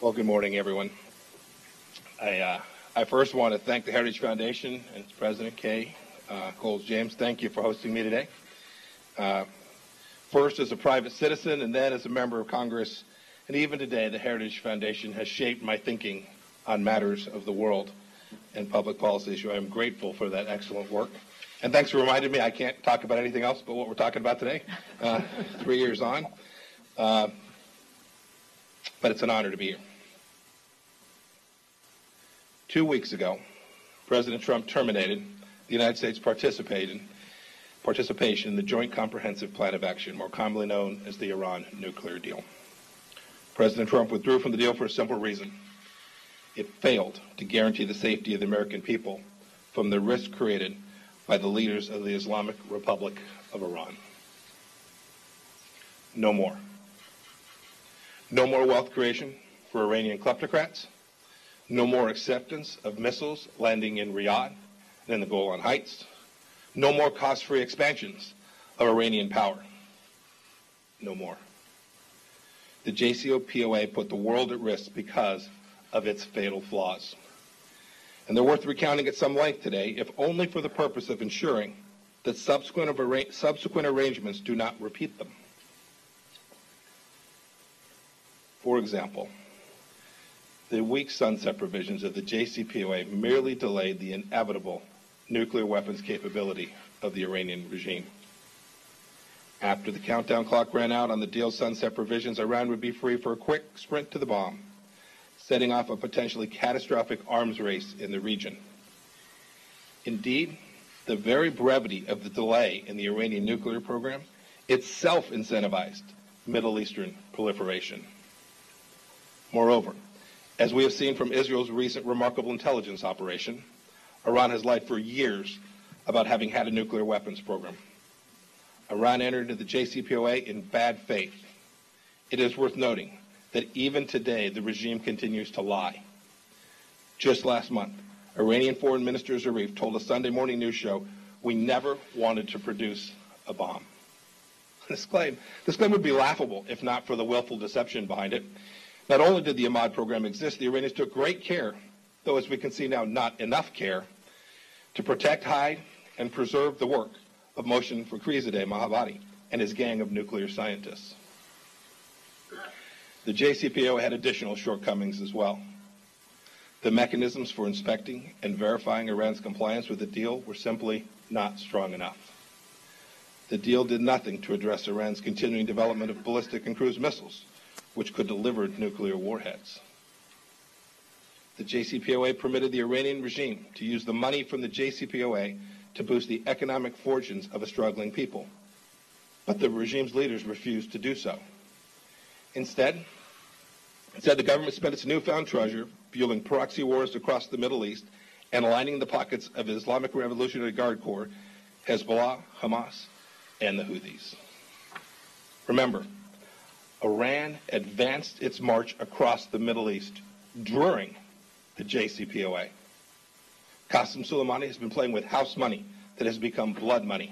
Well, good morning, everyone. I first want to thank the Heritage Foundation and its president, Kay Coles James. Thank you for hosting me today. First as a private citizen and then as a member of Congress, and even today, the Heritage Foundation has shaped my thinking on matters of the world and public policy issue. I am grateful for that excellent work. And thanks for reminding me I can't talk about anything else but what we're talking about today, 3 years on. But it's an honor to be here. 2 weeks ago, President Trump terminated the United States participation in the Joint Comprehensive Plan of Action, more commonly known as the Iran nuclear deal. President Trump withdrew from the deal for a simple reason. It failed to guarantee the safety of the American people from the risk created by the leaders of the Islamic Republic of Iran. No more. No more wealth creation for Iranian kleptocrats. No more acceptance of missiles landing in Riyadh and in the Golan Heights. No more cost-free expansions of Iranian power. No more. The JCPOA put the world at risk because of its fatal flaws. And they're worth recounting at some length today, if only for the purpose of ensuring that subsequent arrangements do not repeat them. For example, the weak sunset provisions of the JCPOA merely delayed the inevitable nuclear weapons capability of the Iranian regime. After the countdown clock ran out on the deal's sunset provisions, Iran would be free for a quick sprint to the bomb, setting off a potentially catastrophic arms race in the region. Indeed, the very brevity of the delay in the Iranian nuclear program itself incentivized Middle Eastern proliferation. Moreover, as we have seen from Israel's recent remarkable intelligence operation, Iran has lied for years about having had a nuclear weapons program. Iran entered into the JCPOA in bad faith. It is worth noting that even today the regime continues to lie. Just last month, Iranian Foreign Minister Zarif told a Sunday morning news show, "We never wanted to produce a bomb." This claim would be laughable if not for the willful deception behind it. Not only did the Ahmad program exist, the Iranians took great care, though as we can see now, not enough care, to protect, hide, and preserve the work of Mohsen Fakhrizadeh Mohammadi and his gang of nuclear scientists. The JCPOA had additional shortcomings as well. The mechanisms for inspecting and verifying Iran's compliance with the deal were simply not strong enough. The deal did nothing to address Iran's continuing development of ballistic and cruise missiles, which could deliver nuclear warheads. The JCPOA permitted the Iranian regime to use the money from the JCPOA to boost the economic fortunes of a struggling people. But the regime's leaders refused to do so. Instead, the government spent its newfound treasure fueling proxy wars across the Middle East and lining the pockets of the Islamic Revolutionary Guard Corps, Hezbollah, Hamas, and the Houthis. Remember, Iran advanced its march across the Middle East during the JCPOA. Qasem Soleimani has been playing with house money that has become blood money.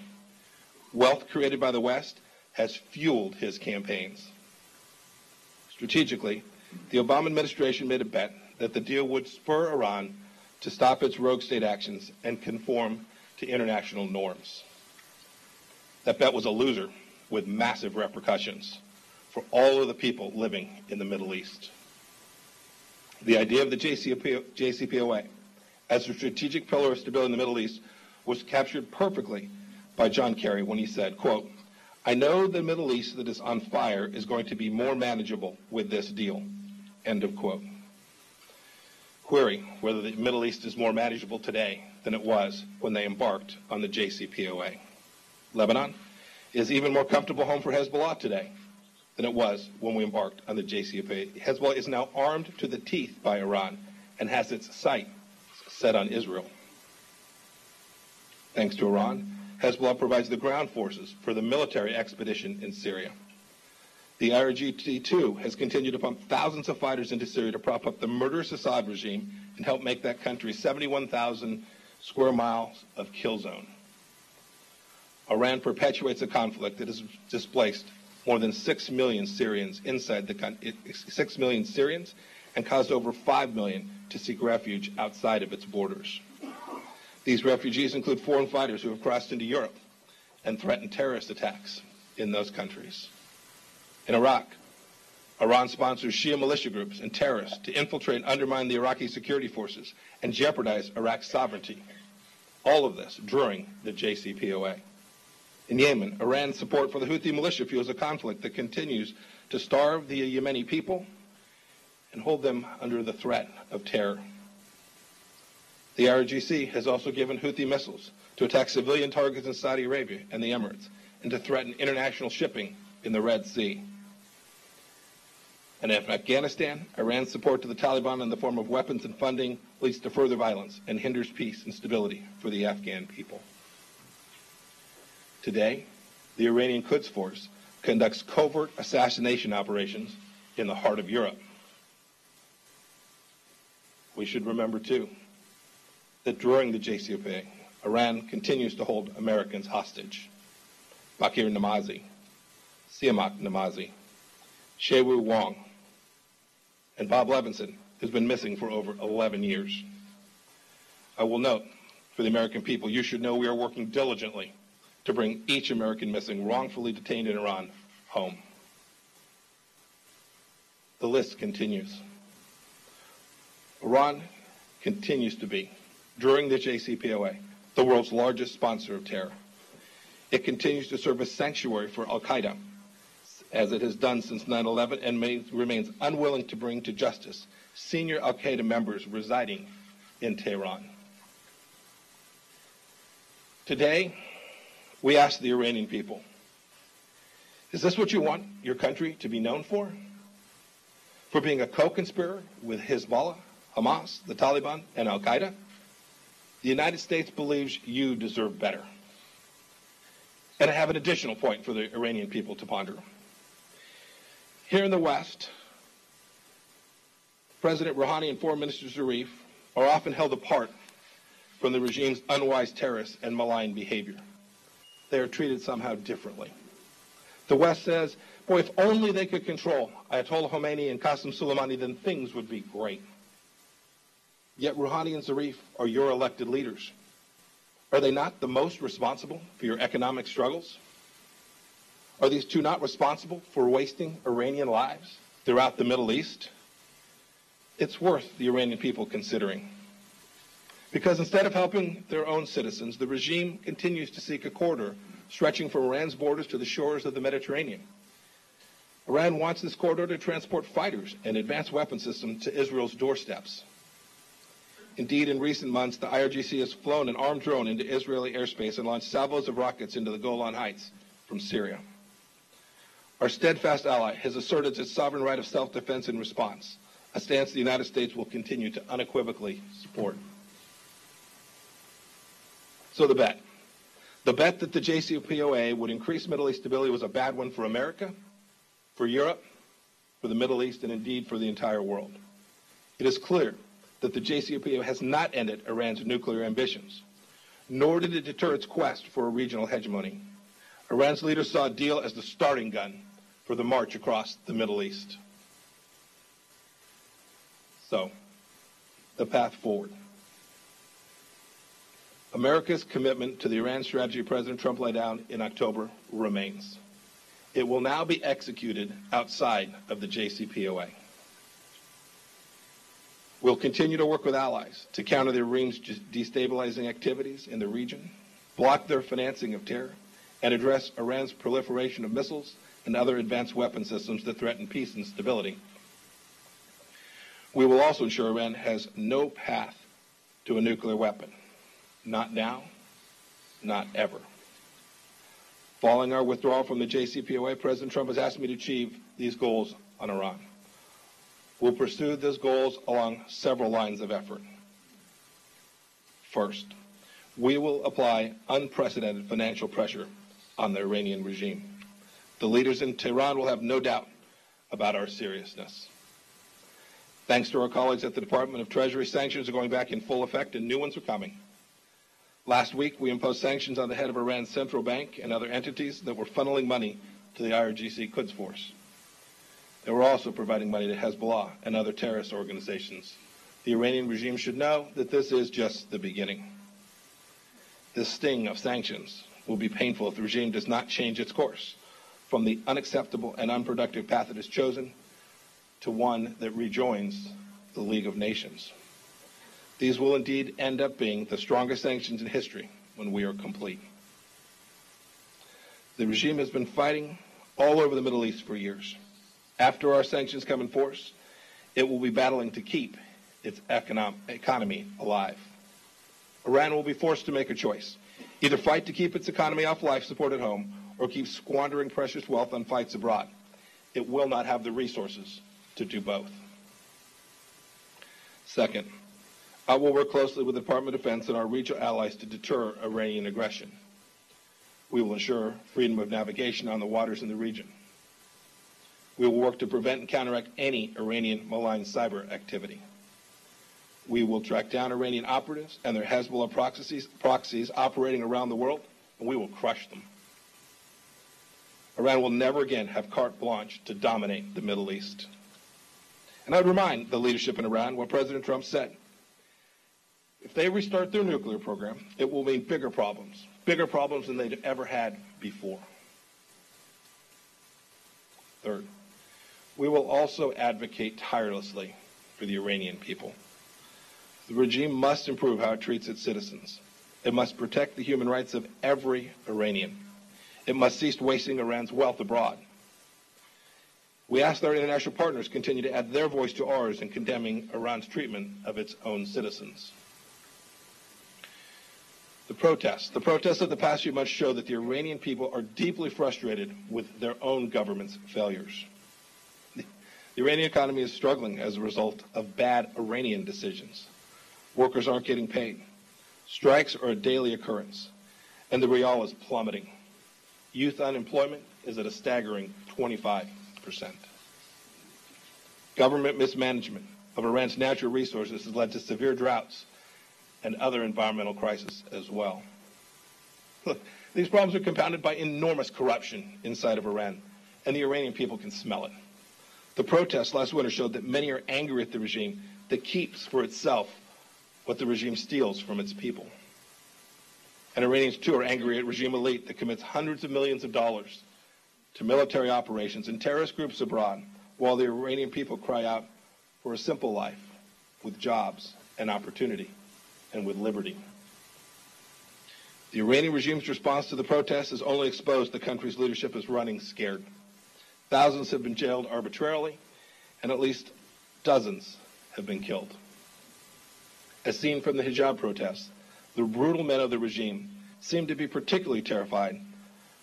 Wealth created by the West has fueled his campaigns. Strategically, the Obama administration made a bet that the deal would spur Iran to stop its rogue state actions and conform to international norms. That bet was a loser with massive repercussions for all of the people living in the Middle East. The idea of the JCPOA as a strategic pillar of stability in the Middle East was captured perfectly by John Kerry when he said, quote, "I know the Middle East that is on fire is going to be more manageable with this deal," end of quote. Query whether the Middle East is more manageable today than it was when they embarked on the JCPOA. Lebanon is even more comfortable home for Hezbollah today than it was when we embarked on the JCPOA. Hezbollah is now armed to the teeth by Iran and has its sight set on Israel. Thanks to Iran, Hezbollah provides the ground forces for the military expedition in Syria. The IRGC, too, has continued to pump thousands of fighters into Syria to prop up the murderous Assad regime and help make that country 71,000 square miles of kill zone. Iran perpetuates a conflict that has displaced more than 6 million Syrians inside the country, 6 million Syrians and caused over 5 million to seek refuge outside of its borders. These refugees include foreign fighters who have crossed into Europe and threatened terrorist attacks in those countries. In Iraq, Iran sponsors Shia militia groups and terrorists to infiltrate and undermine the Iraqi security forces and jeopardize Iraq's sovereignty. All of this during the JCPOA. In Yemen, Iran's support for the Houthi militia fuels a conflict that continues to starve the Yemeni people and hold them under the threat of terror. The IRGC has also given Houthi missiles to attack civilian targets in Saudi Arabia and the Emirates and to threaten international shipping in the Red Sea. And in Afghanistan, Iran's support to the Taliban in the form of weapons and funding leads to further violence and hinders peace and stability for the Afghan people. Today, the Iranian Quds Force conducts covert assassination operations in the heart of Europe. We should remember, too, that during the JCPOA, Iran continues to hold Americans hostage. Bakir Namazi, Siamak Namazi, Shewu Wong, and Bob Levinson, who's been missing for over 11 years. I will note, for the American people, you should know we are working diligently to bring each American missing, wrongfully detained in Iran, home. The list continues. Iran continues to be, during the JCPOA, the world's largest sponsor of terror. It continues to serve as sanctuary for al-Qaeda, as it has done since 9/11, and remains unwilling to bring to justice senior al-Qaeda members residing in Tehran. Today, we ask the Iranian people, is this what you want your country to be known for? For being a co-conspirator with Hezbollah, Hamas, the Taliban, and al-Qaeda? The United States believes you deserve better. And I have an additional point for the Iranian people to ponder. Here in the West, President Rouhani and Foreign Minister Zarif are often held apart from the regime's unwise terrorists and malign behavior. They are treated somehow differently. The West says, boy, if only they could control Ayatollah Khomeini and Qasem Soleimani, then things would be great. Yet Rouhani and Zarif are your elected leaders. Are they not the most responsible for your economic struggles? Are these two not responsible for wasting Iranian lives throughout the Middle East? It's worth the Iranian people considering. Because instead of helping their own citizens, the regime continues to seek a corridor stretching from Iran's borders to the shores of the Mediterranean. Iran wants this corridor to transport fighters and advanced weapon systems to Israel's doorsteps. Indeed, in recent months, the IRGC has flown an armed drone into Israeli airspace and launched salvos of rockets into the Golan Heights from Syria. Our steadfast ally has asserted its sovereign right of self-defense in response, a stance the United States will continue to unequivocally support. So the bet that the JCPOA would increase Middle East stability was a bad one for America, for Europe, for the Middle East, and indeed for the entire world. It is clear that the JCPOA has not ended Iran's nuclear ambitions, nor did it deter its quest for a regional hegemony. Iran's leaders saw a deal as the starting gun for the march across the Middle East. So, the path forward. America's commitment to the Iran strategy President Trump laid down in October remains. It will now be executed outside of the JCPOA. We'll continue to work with allies to counter the regime's destabilizing activities in the region, block their financing of terror, and address Iran's proliferation of missiles and other advanced weapon systems that threaten peace and stability. We will also ensure Iran has no path to a nuclear weapon. Not now, not ever. Following our withdrawal from the JCPOA, President Trump has asked me to achieve these goals on Iran. We'll pursue those goals along several lines of effort. First, we will apply unprecedented financial pressure on the Iranian regime. The leaders in Tehran will have no doubt about our seriousness. Thanks to our colleagues at the Department of Treasury, sanctions are going back in full effect and new ones are coming. Last week, we imposed sanctions on the head of Iran's central bank and other entities that were funneling money to the IRGC Quds Force. They were also providing money to Hezbollah and other terrorist organizations. The Iranian regime should know that this is just the beginning. This sting of sanctions will be painful if the regime does not change its course from the unacceptable and unproductive path it has chosen to one that rejoins the League of Nations. These will indeed end up being the strongest sanctions in history when we are complete. The regime has been fighting all over the Middle East for years. After our sanctions come in force, it will be battling to keep its economy alive. Iran will be forced to make a choice. Either fight to keep its economy off life support at home or keep squandering precious wealth on fights abroad. It will not have the resources to do both. Second, I will work closely with the Department of Defense and our regional allies to deter Iranian aggression. We will ensure freedom of navigation on the waters in the region. We will work to prevent and counteract any Iranian malign cyber activity. We will track down Iranian operatives and their Hezbollah proxies operating around the world, and we will crush them. Iran will never again have carte blanche to dominate the Middle East. And I would remind the leadership in Iran what President Trump said. If they restart their nuclear program, it will mean bigger problems than they've ever had before. Third, we will also advocate tirelessly for the Iranian people. The regime must improve how it treats its citizens. It must protect the human rights of every Iranian. It must cease wasting Iran's wealth abroad. We ask our international partners to continue to add their voice to ours in condemning Iran's treatment of its own citizens. The protests of the past few months show that the Iranian people are deeply frustrated with their own government's failures. The Iranian economy is struggling as a result of bad Iranian decisions. Workers aren't getting paid. Strikes are a daily occurrence, and the rial is plummeting. Youth unemployment is at a staggering 25%. Government mismanagement of Iran's natural resources has led to severe droughts and other environmental crises as well. Look, these problems are compounded by enormous corruption inside of Iran, and the Iranian people can smell it. The protests last winter showed that many are angry at the regime that keeps for itself what the regime steals from its people. And Iranians, too, are angry at regime elite that commits hundreds of millions of dollars to military operations and terrorist groups abroad, while the Iranian people cry out for a simple life with jobs and opportunity and with liberty. The Iranian regime's response to the protests has only exposed the country's leadership as running scared. Thousands have been jailed arbitrarily, and at least dozens have been killed. As seen from the hijab protests, the brutal men of the regime seem to be particularly terrified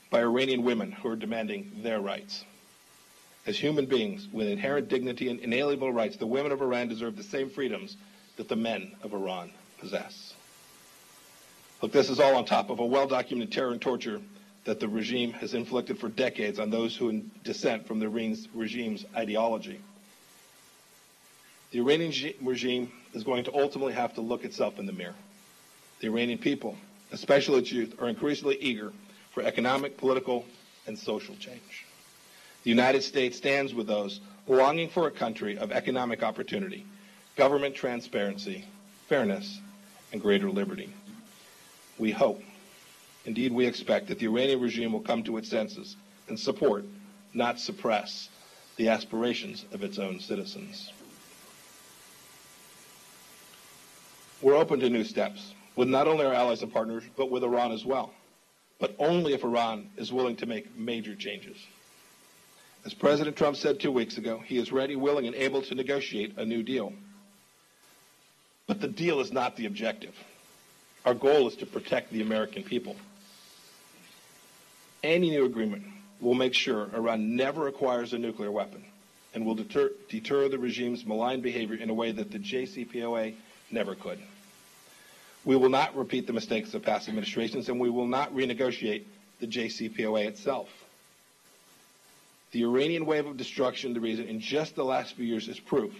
by Iranian women who are demanding their rights. As human beings with inherent dignity and inalienable rights, the women of Iran deserve the same freedoms that the men of Iran possess. Look, this is all on top of a well-documented terror and torture that the regime has inflicted for decades on those who dissent from the regime's ideology. The Iranian regime is going to ultimately have to look itself in the mirror. The Iranian people, especially its youth, are increasingly eager for economic, political, and social change. The United States stands with those longing for a country of economic opportunity, government transparency, fairness, and greater liberty. We hope, indeed we expect, that the Iranian regime will come to its senses and support, not suppress, the aspirations of its own citizens. We're open to new steps with not only our allies and partners, but with Iran as well, but only if Iran is willing to make major changes. As President Trump said 2 weeks ago, he is ready, willing, and able to negotiate a new deal. But the deal is not the objective. Our goal is to protect the American people. Any new agreement will make sure Iran never acquires a nuclear weapon and will deter the regime's malign behavior in a way that the JCPOA never could. We will not repeat the mistakes of past administrations, and we will not renegotiate the JCPOA itself. The Iranian wave of destruction to reason in just the last few years is proof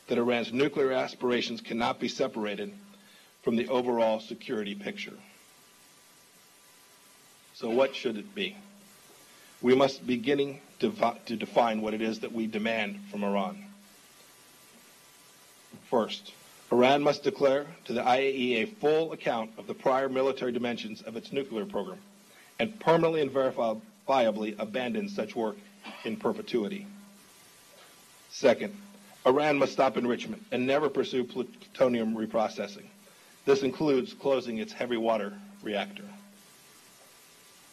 that Iran's nuclear aspirations cannot be separated from the overall security picture. So what should it be? we must begin to define what it is that we demand from Iran. First, Iran must declare to the IAEA a full account of the prior military dimensions of its nuclear program and permanently and verifiably abandon such work in perpetuity. Second, Iran must stop enrichment and never pursue plutonium reprocessing. This includes closing its heavy water reactor.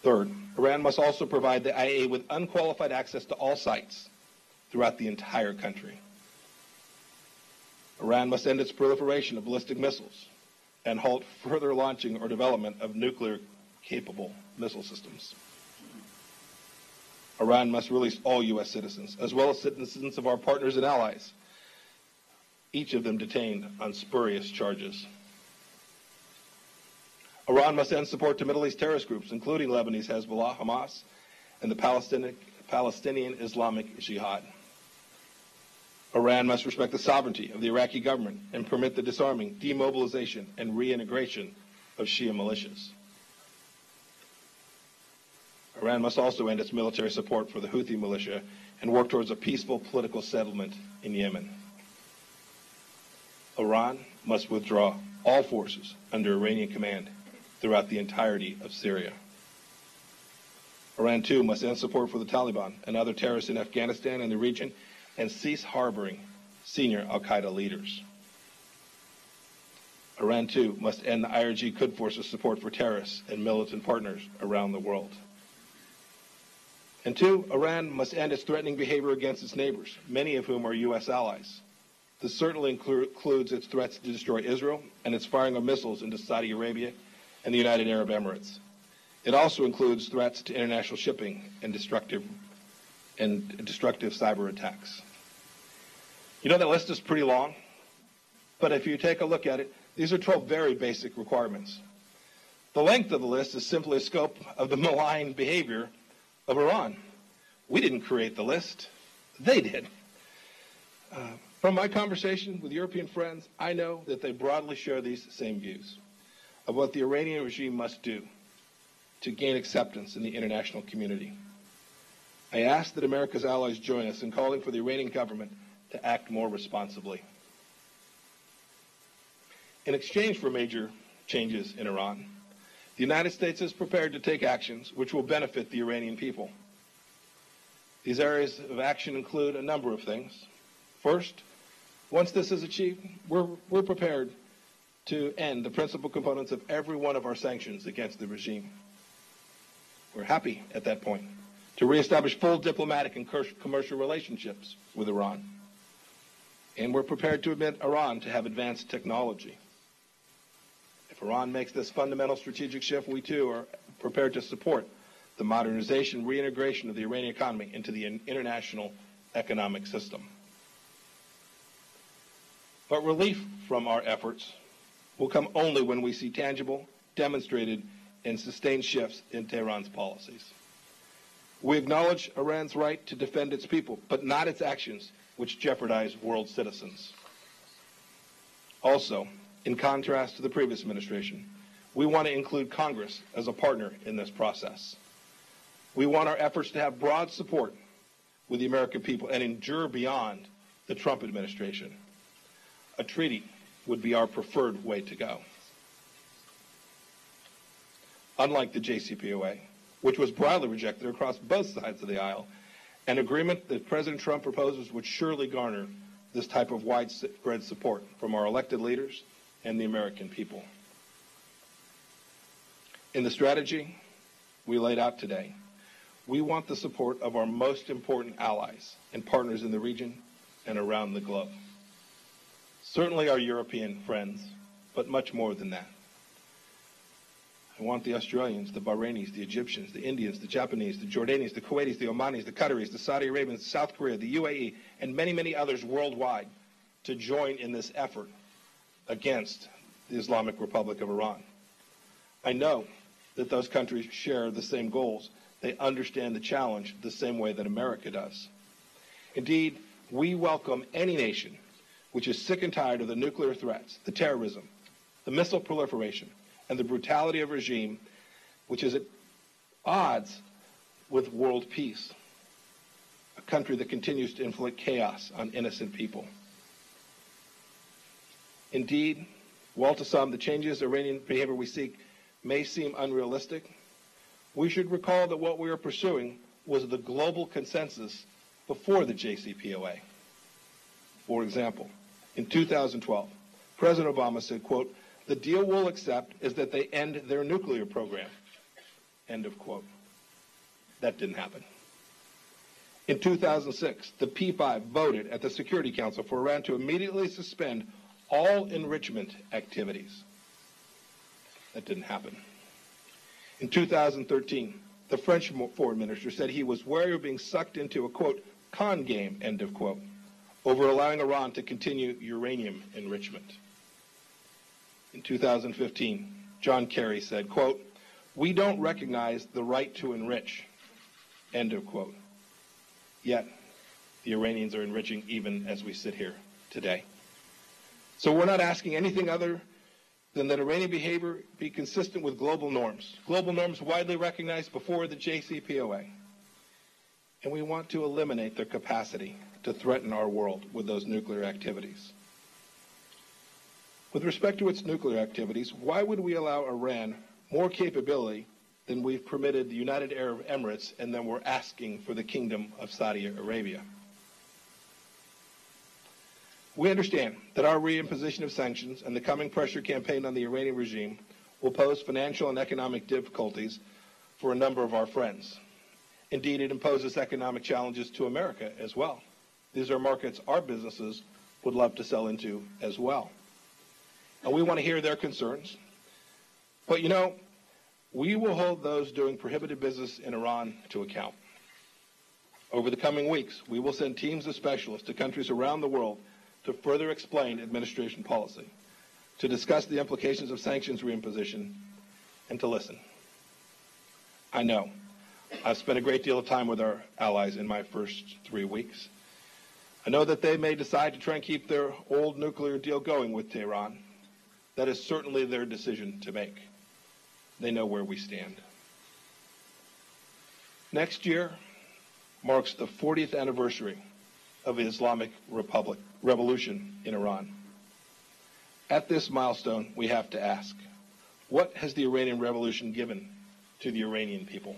Third, Iran must also provide the IAEA with unqualified access to all sites throughout the entire country. Iran must end its proliferation of ballistic missiles and halt further launching or development of nuclear-capable missile systems. Iran must release all U.S. citizens, as well as citizens of our partners and allies, each of them detained on spurious charges. Iran must end support to Middle East terrorist groups, including Lebanese Hezbollah, Hamas, and the Palestinian Islamic Jihad. Iran must respect the sovereignty of the Iraqi government and permit the disarming, demobilization, and reintegration of Shia militias. Iran must also end its military support for the Houthi militia and work towards a peaceful political settlement in Yemen. Iran must withdraw all forces under Iranian command throughout the entirety of Syria. Iran, too, must end support for the Taliban and other terrorists in Afghanistan and the region and cease harboring senior al-Qaeda leaders. Iran, too, must end the IRG Quds Force's support for terrorists and militant partners around the world. And two, Iran must end its threatening behavior against its neighbors, many of whom are U.S. allies. This certainly includes its threats to destroy Israel and its firing of missiles into Saudi Arabia and the United Arab Emirates. It also includes threats to international shipping and destructive cyber attacks. You know, that list is pretty long, but if you take a look at it, these are 12 very basic requirements. The length of the list is simply a scope of the malign behavior of Iran. We didn't create the list. They did. From my conversation with European friends, I know that they broadly share these same views of what the Iranian regime must do to gain acceptance in the international community. I ask that America's allies join us in calling for the Iranian government to act more responsibly. In exchange for major changes in Iran, the United States is prepared to take actions which will benefit the Iranian people. These areas of action include a number of things. First, once this is achieved, we're prepared to end the principal components of every one of our sanctions against the regime. We're happy at that point to reestablish full diplomatic and commercial relationships with Iran. And we're prepared to admit Iran to have advanced technology. If Iran makes this fundamental strategic shift, we too are prepared to support the modernization, reintegration of the Iranian economy into the international economic system. But relief from our efforts will come only when we see tangible, demonstrated, and sustained shifts in Tehran's policies. We acknowledge Iran's right to defend its people, but not its actions, which jeopardize world citizens. Also, in contrast to the previous administration, we want to include Congress as a partner in this process. We want our efforts to have broad support with the American people and endure beyond the Trump administration. A treaty would be our preferred way to go. Unlike the JCPOA, which was broadly rejected across both sides of the aisle, an agreement that President Trump proposes would surely garner this type of widespread support from our elected leaders and the American people. In the strategy we laid out today, we want the support of our most important allies and partners in the region and around the globe. Certainly our European friends, but much more than that. I want the Australians, the Bahrainis, the Egyptians, the Indians, the Japanese, the Jordanians, the Kuwaitis, the Omanis, the Qataris, the Saudi Arabians, South Korea, the UAE, and many, many others worldwide to join in this effort against the Islamic Republic of Iran. I know that those countries share the same goals. They understand the challenge the same way that America does. Indeed, we welcome any nation which is sick and tired of the nuclear threats, the terrorism, the missile proliferation, and the brutality of a regime which is at odds with world peace, a country that continues to inflict chaos on innocent people. Indeed, while to some the changes in Iranian behavior we seek may seem unrealistic, we should recall that what we are pursuing was the global consensus before the JCPOA. For example, in 2012, President Obama said, quote, "The deal we'll accept is that they end their nuclear program," end of quote. That didn't happen. In 2006, the P5 voted at the Security Council for Iran to immediately suspend all enrichment activities. That didn't happen. In 2013, the French foreign minister said he was wary of being sucked into a, quote, "con game," end of quote, over allowing Iran to continue uranium enrichment. In 2015, John Kerry said, quote, "We don't recognize the right to enrich," end of quote. Yet, the Iranians are enriching even as we sit here today. So we're not asking anything other than that Iranian behavior be consistent with global norms widely recognized before the JCPOA. And we want to eliminate their capacity to threaten our world with those nuclear activities. With respect to its nuclear activities, why would we allow Iran more capability than we've permitted the United Arab Emirates and then we're asking for the Kingdom of Saudi Arabia? We understand that our reimposition of sanctions and the coming pressure campaign on the Iranian regime will pose financial and economic difficulties for a number of our friends. Indeed, it imposes economic challenges to America as well. These are markets our businesses would love to sell into as well. And we want to hear their concerns. But you know, we will hold those doing prohibited business in Iran to account. Over the coming weeks, we will send teams of specialists to countries around the world to further explain administration policy, to discuss the implications of sanctions reimposition, and to listen. I know I've spent a great deal of time with our allies in my first 3 weeks. I know that they may decide to try and keep their old nuclear deal going with Tehran. That is certainly their decision to make. They know where we stand. Next year marks the 40th anniversary of the Islamic Revolution in Iran. At this milestone, we have to ask, what has the Iranian Revolution given to the Iranian people?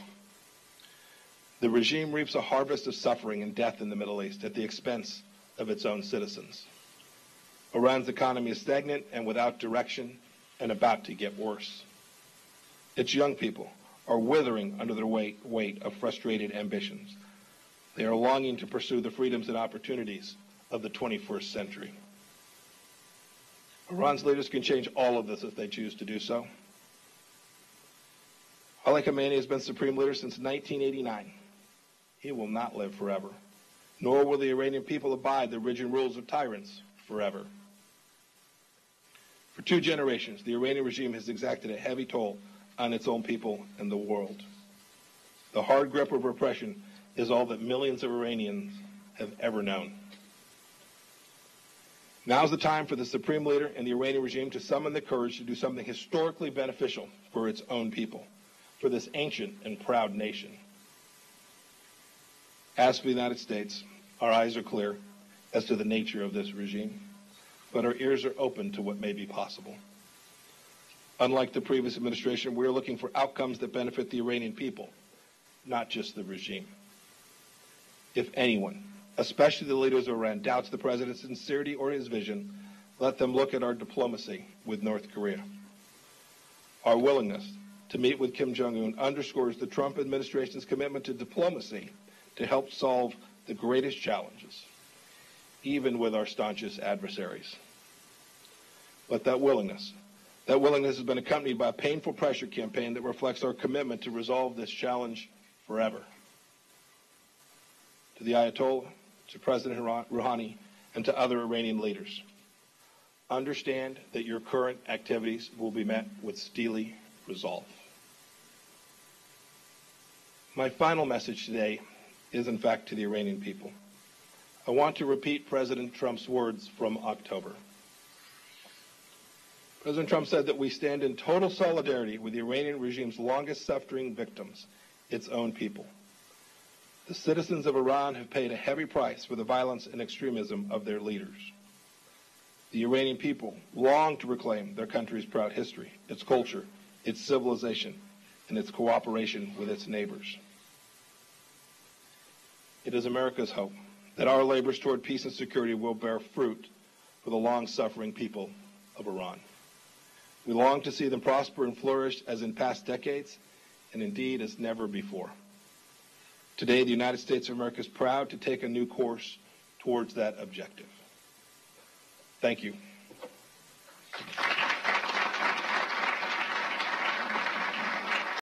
The regime reaps a harvest of suffering and death in the Middle East at the expense of its own citizens. Iran's economy is stagnant and without direction and about to get worse. Its young people are withering under the weight of frustrated ambitions. They are longing to pursue the freedoms and opportunities of the 21st century. Iran's leaders can change all of this if they choose to do so. Ali Khamenei has been supreme leader since 1989. He will not live forever, nor will the Iranian people abide the rigid rules of tyrants forever. For 2 generations, the Iranian regime has exacted a heavy toll on its own people and the world. The hard grip of repression is all that millions of Iranians have ever known. Now's the time for the supreme leader and the Iranian regime to summon the courage to do something historically beneficial for its own people, for this ancient and proud nation. As for the United States, our eyes are clear as to the nature of this regime, but our ears are open to what may be possible. Unlike the previous administration, we are looking for outcomes that benefit the Iranian people, not just the regime. If anyone, especially the leaders of Iran, doubts the president's sincerity or his vision, let them look at our diplomacy with North Korea. Our willingness to meet with Kim Jong-un underscores the Trump administration's commitment to diplomacy to help solve the greatest challenges, even with our staunchest adversaries. But that willingness has been accompanied by a painful pressure campaign that reflects our commitment to resolve this challenge forever. To the Ayatollah, to President Rouhani, and to other Iranian leaders, understand that your current activities will be met with steely resolve. My final message today is, in fact, to the Iranian people. I want to repeat President Trump's words from October. President Trump said that we stand in total solidarity with the Iranian regime's longest suffering victims, its own people. The citizens of Iran have paid a heavy price for the violence and extremism of their leaders. The Iranian people long to reclaim their country's proud history, its culture, its civilization, and its cooperation with its neighbors. It is America's hope that our labors toward peace and security will bear fruit for the long-suffering people of Iran. We long to see them prosper and flourish as in past decades, and indeed as never before. Today, the United States of America is proud to take a new course towards that objective. Thank you.